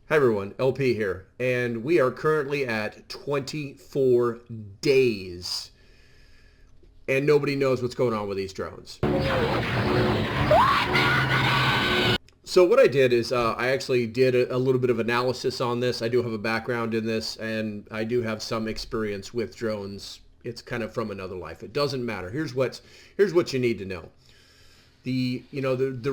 Hi everyone, LP here, and we are currently at 24 days, and nobody knows what's going on with these drones. So what I did is I actually did a little bit of analysis on this. I do have a background in this, and I do have some experience with drones. It's kind of from another life. It doesn't matter. Here's what you need to know. The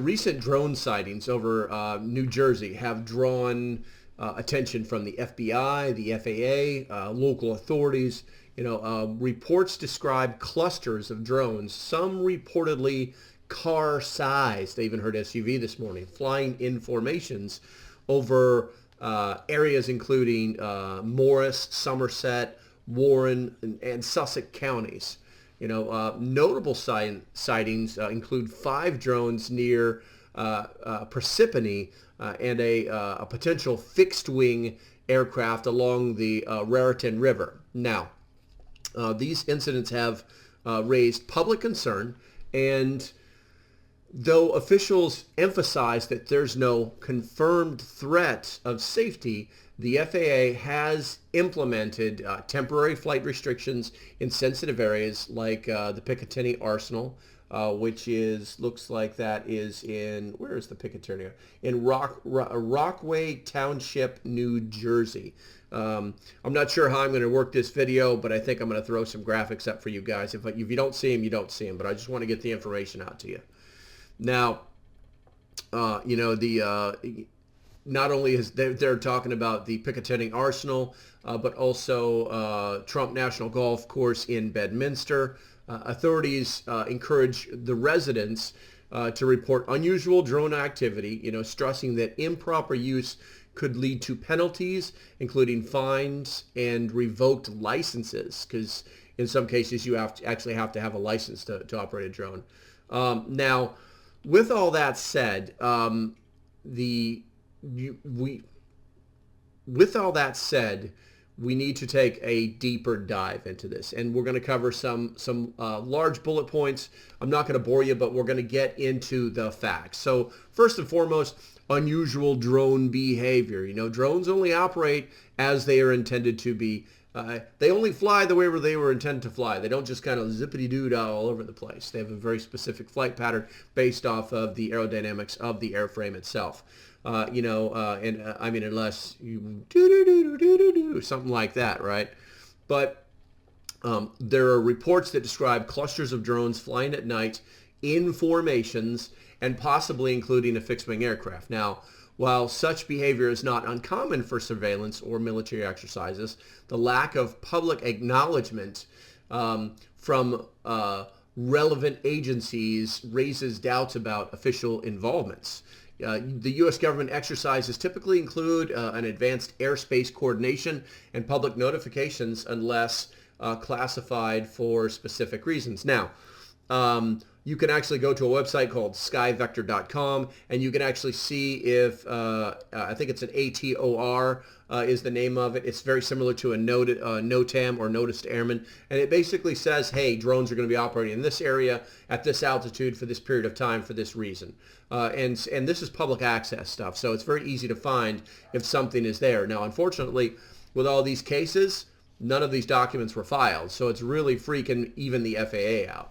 recent drone sightings over New Jersey have drawn attention from the FBI, the FAA, local authorities. Reports describe clusters of drones, some reportedly car-sized. I even heard SUV this morning, flying in formations over areas including Morris, Somerset, Warren, and Sussex counties. Notable sightings include 5 drones near Parsippany and a potential fixed-wing aircraft along the Raritan River. Now, these incidents have raised public concern, and though officials emphasize that there's no confirmed threat of safety, the FAA has implemented temporary flight restrictions in sensitive areas like the Picatinny Arsenal, which looks like that is in, where is the Picatinny? In Rockaway Township, New Jersey. I'm not sure how I'm going to work this video, but I think I'm going to throw some graphics up for you guys. If you don't see them, you don't see them, but I just want to get the information out to you. Now, not only is they're talking about the Picatinny Arsenal, but also Trump National Golf Course in Bedminster. Authorities encourage the residents to report unusual drone activity, stressing that improper use could lead to penalties, including fines and revoked licenses, because in some cases you actually have to have a license to operate a drone. Now, with all that said, we need to take a deeper dive into this, and we're going to cover some large bullet points. I'm not going to bore you, but we're going to get into the facts. So first and foremost, unusual drone behavior. Drones only operate as they are intended to be. They only fly the way where they were intended to fly. They don't just kind of zippity-doo-dah all over the place. They have a very specific flight pattern based off of the aerodynamics of the airframe itself. I mean, unless you do something like that, right? But there are reports that describe clusters of drones flying at night in formations and possibly including a fixed-wing aircraft. Now, while such behavior is not uncommon for surveillance or military exercises, the lack of public acknowledgement from relevant agencies raises doubts about official involvements. The U.S. government exercises typically include an advanced airspace coordination and public notifications unless classified for specific reasons. Now, you can actually go to a website called skyvector.com, and you can actually see if, I think it's an ATOR is the name of it. It's very similar to a NOTAM or Notice to Airmen, and it basically says, hey, drones are going to be operating in this area at this altitude for this period of time for this reason. And this is public access stuff, so it's very easy to find if something is there. Now, unfortunately, with all these cases, none of these documents were filed, so it's really freaking even the FAA out.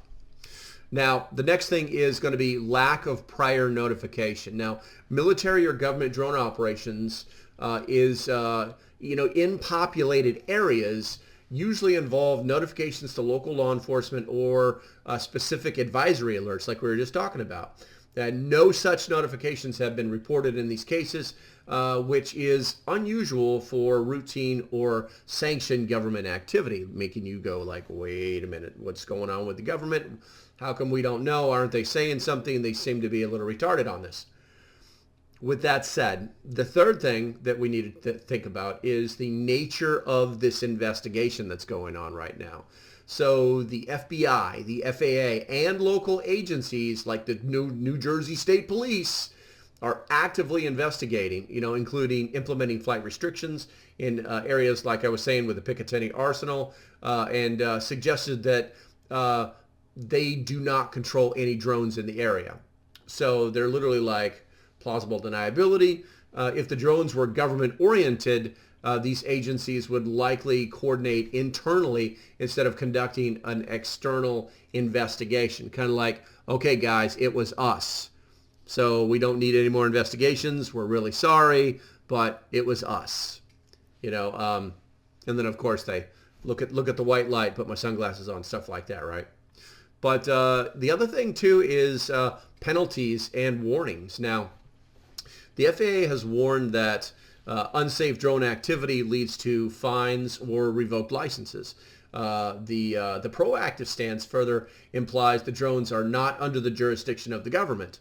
Now, the next thing is going to be lack of prior notification. Now, military or government drone operations in populated areas usually involve notifications to local law enforcement or specific advisory alerts like we were just talking about. No such notifications have been reported in these cases, which is unusual for routine or sanctioned government activity, making you go like, wait a minute, what's going on with the government? How come we don't know? Aren't they saying something? They seem to be a little retarded on this. With that said, the third thing that we need to think about is the nature of this investigation that's going on right now. So the FBI, the FAA, and local agencies like the New Jersey State Police are actively investigating, including implementing flight restrictions in areas like I was saying with the Picatinny Arsenal, and suggested that they do not control any drones in the area. So they're literally like plausible deniability. if the drones were government-oriented, these agencies would likely coordinate internally instead of conducting an external investigation. Kind of like, okay, guys, it was us. So we don't need any more investigations. We're really sorry, but it was us. And then, of course, they look at the white light, put my sunglasses on, stuff like that, right? But the other thing, too, is penalties and warnings. Now, the FAA has warned that unsafe drone activity leads to fines or revoked licenses. The proactive stance further implies the drones are not under the jurisdiction of the government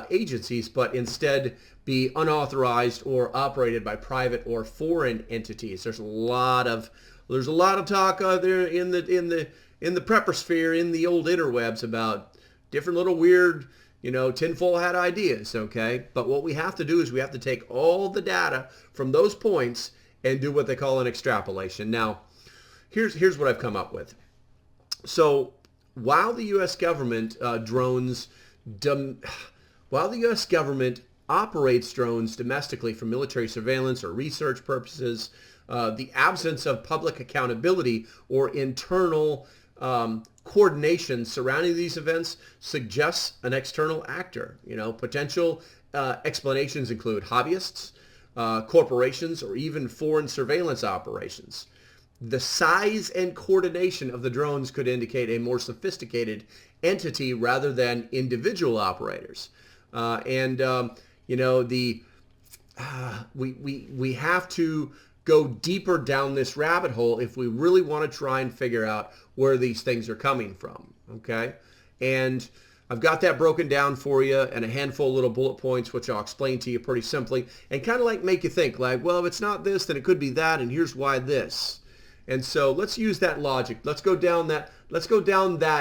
agencies, but instead be unauthorized or operated by private or foreign entities. There's a lot of talk there in the prepper sphere, in the old interwebs, about different little weird, tinfoil hat ideas, okay? But what we have to do is we have to take all the data from those points and do what they call an extrapolation. Now, here's what I've come up with. So while the U.S. government operates drones domestically for military surveillance or research purposes, the absence of public accountability or internal coordination surrounding these events suggests an external actor. Potential explanations include hobbyists, corporations, or even foreign surveillance operations. The size and coordination of the drones could indicate a more sophisticated entity rather than individual operators. We have to go deeper down this rabbit hole if we really want to try and figure out where these things are coming from, okay? And I've got that broken down for you and a handful of little bullet points, which I'll explain to you pretty simply and kind of like make you think like, well, if it's not this, then it could be that, and here's why this. And so let's use that logic. Let's go down that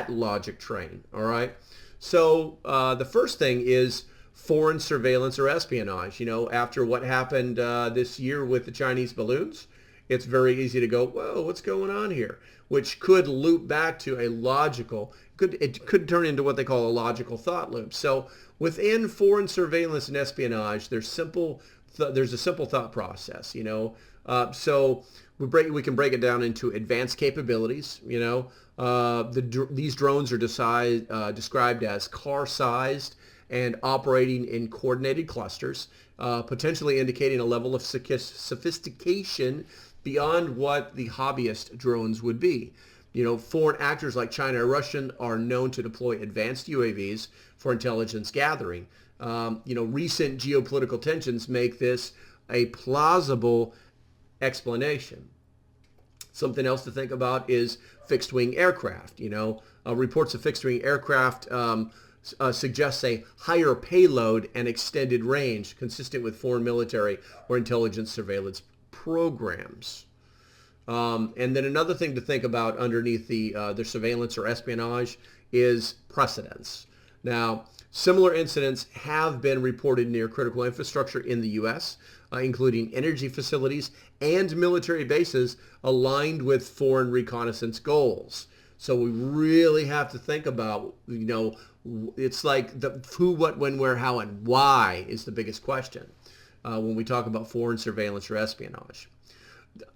logic train, all right? So the first thing is foreign surveillance or espionage. After what happened this year with the Chinese balloons, it's very easy to go, whoa, what's going on here? Which could loop back to it could turn into what they call a logical thought loop. So within foreign surveillance and espionage, there's a simple thought process, So we can break it down into advanced capabilities. These drones are described as car-sized and operating in coordinated clusters, potentially indicating a level of sophistication beyond what the hobbyist drones would be. Foreign actors like China or Russia are known to deploy advanced UAVs for intelligence gathering. Recent geopolitical tensions make this a plausible explanation. Something else to think about is fixed-wing aircraft. Reports of fixed-wing aircraft suggests a higher payload and extended range consistent with foreign military or intelligence surveillance programs. And then another thing to think about underneath the surveillance or espionage is precedents. Now, similar incidents have been reported near critical infrastructure in the U.S., including energy facilities and military bases aligned with foreign reconnaissance goals. So we really have to think about, it's like the who, what, when, where, how, and why is the biggest question when we talk about foreign surveillance or espionage.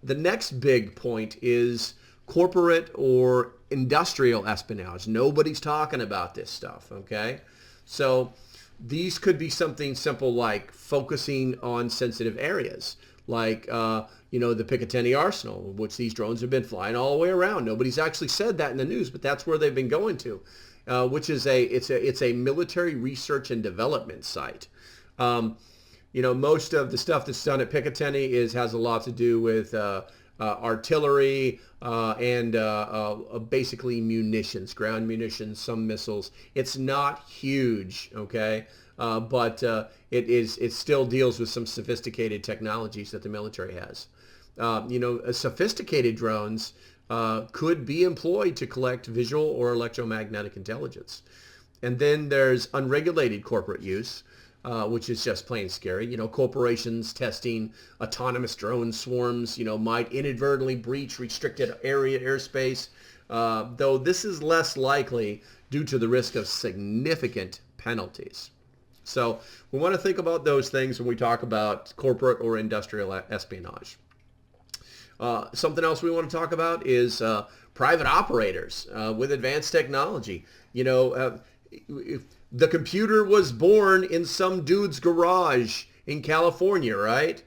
The next big point is corporate or industrial espionage. Nobody's talking about this stuff, okay? So these could be something simple like focusing on sensitive areas, like the Picatinny Arsenal, which these drones have been flying all the way around. Nobody's actually said that in the news, but that's where they've been going to, which is it's a military research and development site. Most of the stuff that's done at Picatinny has a lot to do with artillery and basically munitions, ground munitions, some missiles. It's not huge, okay, but it still deals with some sophisticated technologies that the military has. Sophisticated drones could be employed to collect visual or electromagnetic intelligence. And then there's unregulated corporate use, which is just plain scary. Corporations testing autonomous drone swarms, might inadvertently breach restricted airspace, though this is less likely due to the risk of significant penalties. So we want to think about those things when we talk about corporate or industrial espionage. Something else we want to talk about is private operators with advanced technology. The computer was born in some dude's garage in California, right?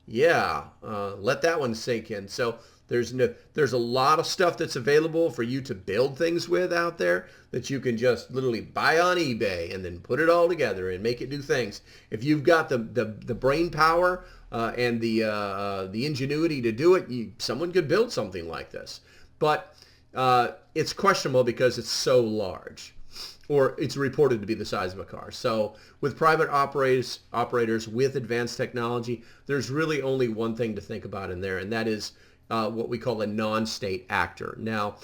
Yeah, let that one sink in. So there's a lot of stuff that's available for you to build things with out there that you can just literally buy on eBay and then put it all together and make it do things. If you've got the brain power and the ingenuity to do it, someone could build something like this. But it's questionable because it's so large, or it's reported to be the size of a car. So with private operators with advanced technology, there's really only one thing to think about in there, and that is what we call a non-state actor. Now,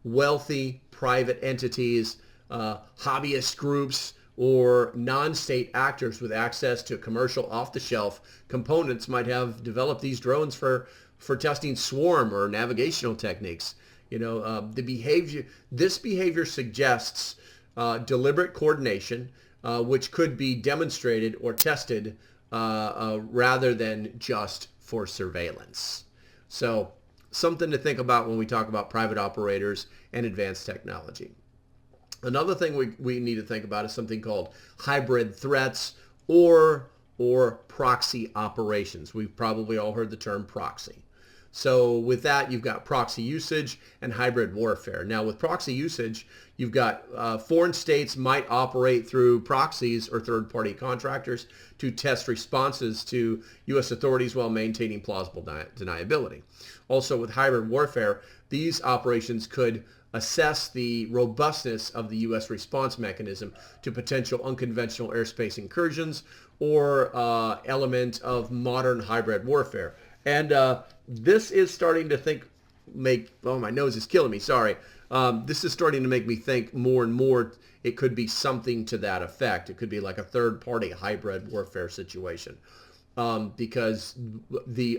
wealthy private entities, hobbyist groups, or non-state actors with access to commercial off-the-shelf components might have developed these drones for testing swarm or navigational techniques. This behavior suggests deliberate coordination, which could be demonstrated or tested rather than just for surveillance. So something to think about when we talk about private operators and advanced technology. Another thing we need to think about is something called hybrid threats or proxy operations. We've probably all heard the term proxy. So with that, you've got proxy usage and hybrid warfare. Now with proxy usage, you've got foreign states might operate through proxies or third-party contractors to test responses to U.S. authorities while maintaining plausible deniability. Also with hybrid warfare, these operations could assess the robustness of the U.S. response mechanism to potential unconventional airspace incursions or element of modern hybrid warfare. And this is starting to my nose is killing me, sorry. This is starting to make me think more and more it could be something to that effect. It could be like a third-party hybrid warfare situation because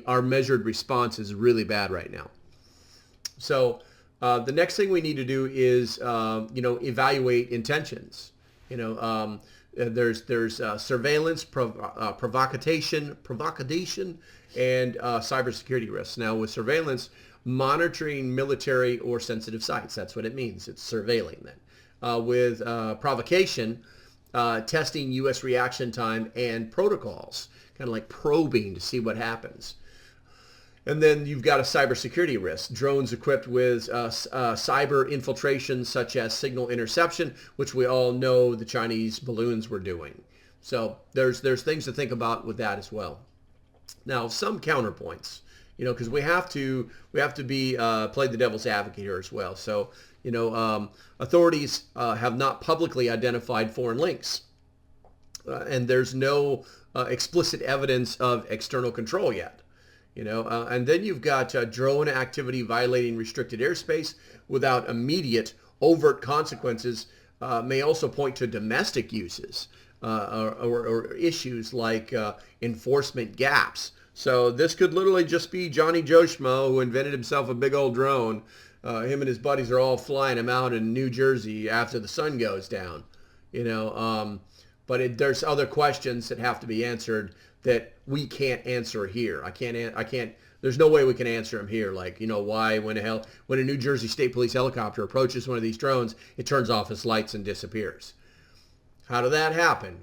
our measured response is really bad right now. So the next thing we need to do is, evaluate intentions. There's surveillance, provocation, and cybersecurity risks. Now, with surveillance, monitoring military or sensitive sites. That's what it means. It's surveilling then. With provocation, testing U.S. reaction time and protocols, kind of like probing to see what happens. And then you've got a cybersecurity risk. Drones equipped with cyber infiltration such as signal interception, which we all know the Chinese balloons were doing. So there's things to think about with that as well. Now, some counterpoints, because we have to be play the devil's advocate here as well. So, authorities have not publicly identified foreign links, and there's no explicit evidence of external control yet. And then you've got drone activity violating restricted airspace without immediate overt consequences may also point to domestic uses or issues like enforcement gaps. So this could literally just be Johnny Joe Schmo who invented himself a big old drone. Him and his buddies are all flying him out in New Jersey after the sun goes down. But there's other questions that have to be answered that we can't answer here. I can't, there's no way we can answer them here. Like, why, when a New Jersey State Police helicopter approaches one of these drones, it turns off its lights and disappears. How did that happen?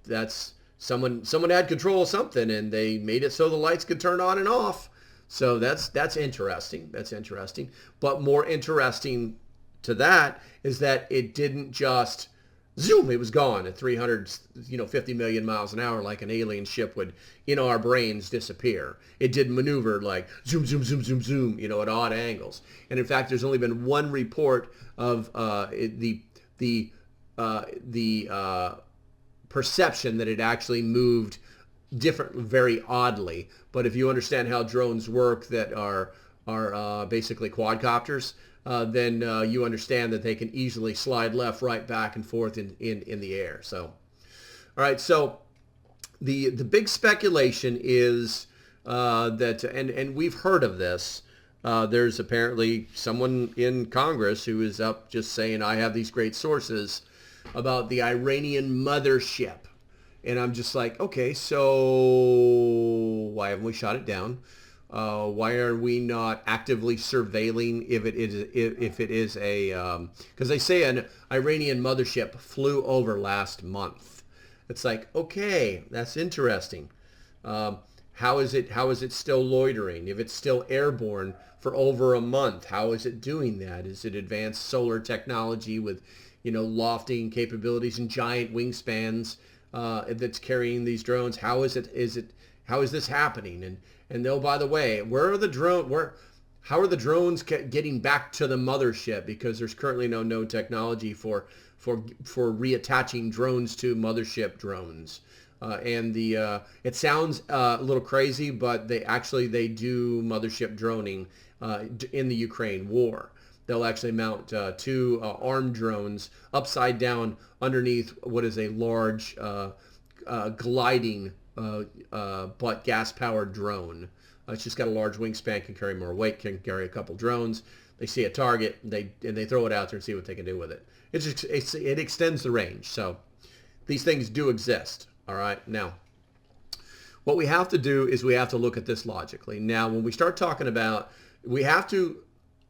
That's someone had control of something and they made it so the lights could turn on and off. So that's interesting. That's interesting. But more interesting to that is that it didn't just zoom, it was gone at 350 million miles an hour like an alien ship would, in our brains, disappear. It did maneuver like zoom, zoom, zoom, zoom, zoom, at odd angles. And in fact, there's only been one report of the perception that it actually moved very oddly. But if you understand how drones work that are basically quadcopters, then you understand that they can easily slide left, right, back, and forth in the air. So, all right. So the big speculation is that, and we've heard of this. There's apparently someone in Congress who is up just saying, I have these great sources. about the Iranian mothership. And I'm just like, okay, so why haven't we shot it down? Why are we not actively surveilling if it is a because they say an Iranian mothership flew over last month. It's like, okay, that's interesting. How is it still loitering? If it's still airborne for over a month, how is it doing that? Is it advanced solar technology with, lofting capabilities and giant wingspans that's carrying these drones? How is this happening? And oh, by the way, how are the drones getting back to the mothership? Because there's currently no known technology for reattaching drones to mothership drones. It sounds a little crazy, but they do mothership droning in the Ukraine war. They'll actually mount two armed drones upside down underneath what is a large gliding but gas-powered drone. It's just got a large wingspan, can carry more weight, can carry a couple drones. They see a target, they throw it out there and see what they can do with it. It extends the range. So these things do exist. All right. Now, what we have to do is we have to look at this logically. Now, when we start talking about, we have to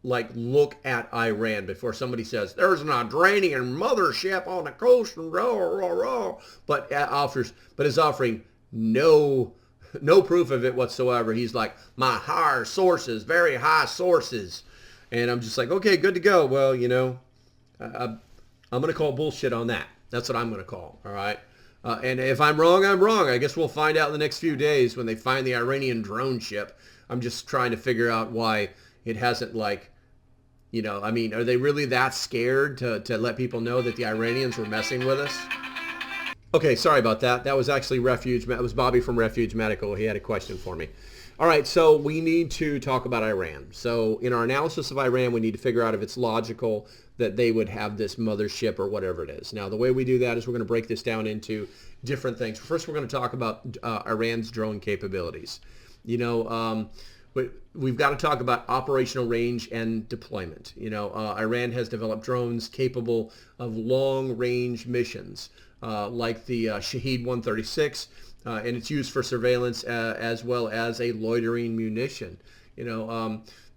look at Iran before somebody says there's an Iranian mothership on the coast and but is offering no proof of it whatsoever. He's like, my high sources, very high sources. And I'm just like, okay, good to go. Well, I'm going to call bullshit on that. That's what I'm going to call. All right. And if I'm wrong, I'm wrong. I guess we'll find out in the next few days when they find the Iranian drone ship. I'm just trying to figure out why it hasn't are they really that scared to let people know that the Iranians were messing with us? Okay, sorry about that. That was actually Refuge. That was Bobby from Refuge Medical. He had a question for me. All right, so we need to talk about Iran. So in our analysis of Iran, we need to figure out if it's logical that they would have this mothership or whatever it is. Now, the way we do that is we're going to break this down into different things. First, we're going to talk about Iran's drone capabilities. We've got to talk about operational range and deployment. Iran has developed drones capable of long-range missions, like the Shahed 136, and it's used for surveillance as well as a loitering munition.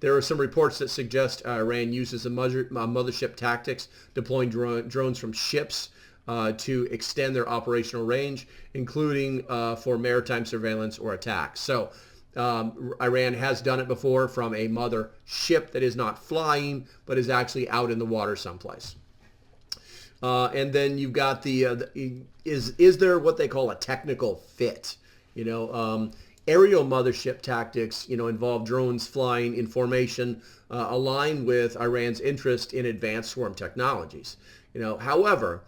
There are some reports that suggest Iran uses mothership tactics, deploying drones from ships to extend their operational range, including for maritime surveillance or attacks. So Iran has done it before from a mother ship that is not flying, but is actually out in the water someplace. And then you've got is there what they call a technical fit? Aerial mothership tactics, involve drones flying in formation, aligned with Iran's interest in advanced swarm technologies. However,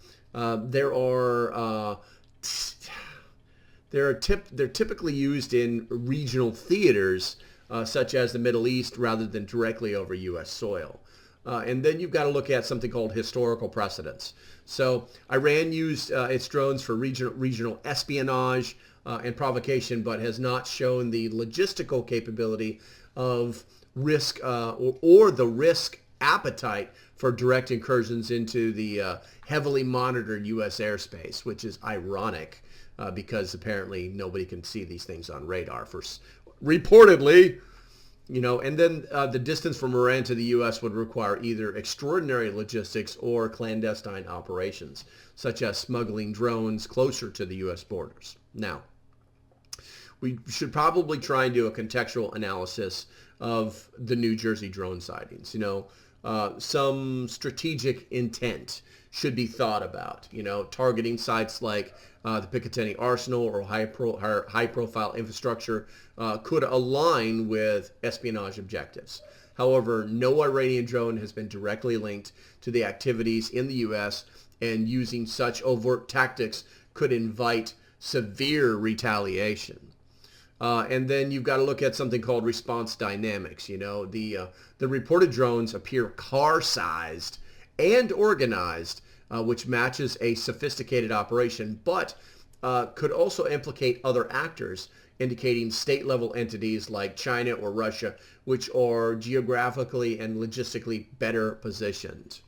they're typically used in regional theaters, such as the Middle East, rather than directly over U.S. soil. And then you've got to look at something called historical precedents. So Iran used its drones for regional espionage and provocation, but has not shown the logistical capability of risk or the risk appetite for direct incursions into the heavily monitored U.S. airspace, which is ironic because apparently nobody can see these things on radar reportedly. And then the distance from Iran to the U.S. would require either extraordinary logistics or clandestine operations, such as smuggling drones closer to the U.S. borders. Now, we should probably try and do a contextual analysis of the New Jersey drone sightings. Some strategic intent should be thought about, targeting sites like the Picatinny Arsenal or high-profile infrastructure could align with espionage objectives. However, no Iranian drone has been directly linked to the activities in the U.S., and using such overt tactics could invite severe retaliation. And then you've got to look at something called response dynamics. The reported drones appear car-sized and organized, which matches a sophisticated operation, but could also implicate other actors, indicating state-level entities like China or Russia, which are geographically and logistically better positioned.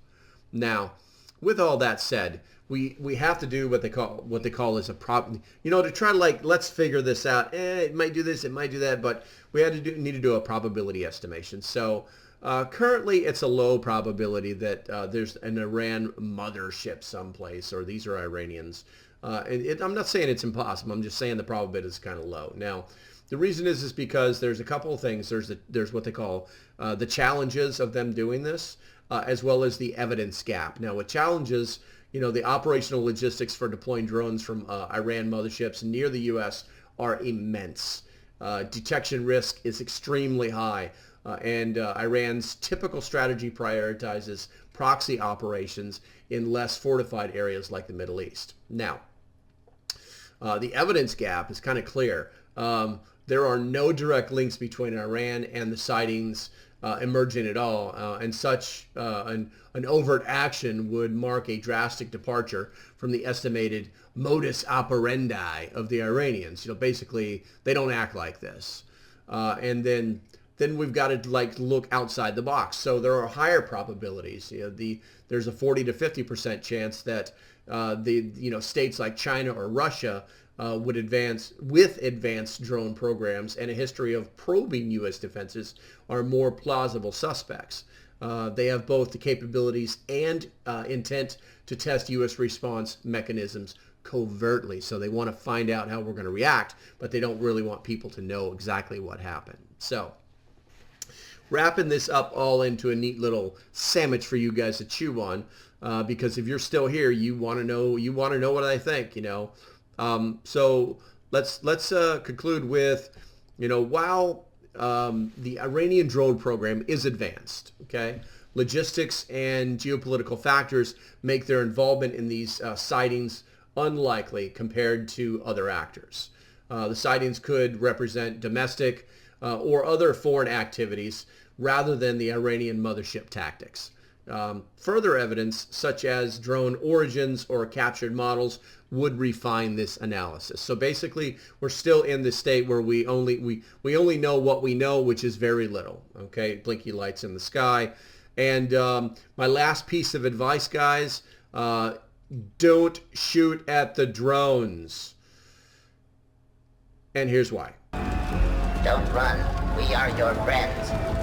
Now, with all that said, we have to do what they call is a to try to like, let's figure this out. It might do this, it might do that, but we need to do a probability estimation. So currently it's a low probability that there's an Iran mothership someplace, or these are Iranians. I'm not saying it's impossible. I'm just saying the probability is kind of low. Now, the reason is because there's a couple of things. There's what they call the challenges of them doing this, as well as the evidence gap. Now, with challenges, the operational logistics for deploying drones from Iran motherships near the U.S. are immense. Detection risk is extremely high, and Iran's typical strategy prioritizes proxy operations in less fortified areas like the Middle East. Now, the evidence gap is kind of clear. There are no direct links between Iran and the sightings emerging at all, and such an overt action would mark a drastic departure from the estimated modus operandi of the Iranians. Basically, they don't act like this. And then we've got to look outside the box. So there are higher probabilities. There's a 40 to 50% chance that states like China or Russia would advance with advanced drone programs and a history of probing U.S. defenses are more plausible suspects. They have both the capabilities and intent to test U.S. response mechanisms covertly. So they want to find out how we're going to react, but they don't really want people to know exactly what happened. So wrapping this up all into a neat little sandwich for you guys to chew on, because if you're still here, you want to know what I think. So let's conclude with, while the Iranian drone program is advanced, okay, logistics and geopolitical factors make their involvement in these sightings unlikely compared to other actors. The sightings could represent domestic or other foreign activities rather than the Iranian mothership tactics. Further evidence, such as drone origins or captured models, would refine this analysis. So basically, we're still in the state where we only know what we know, which is very little. Okay, blinky lights in the sky. And my last piece of advice, guys, don't shoot at the drones. And here's why. Don't run. We are your friends.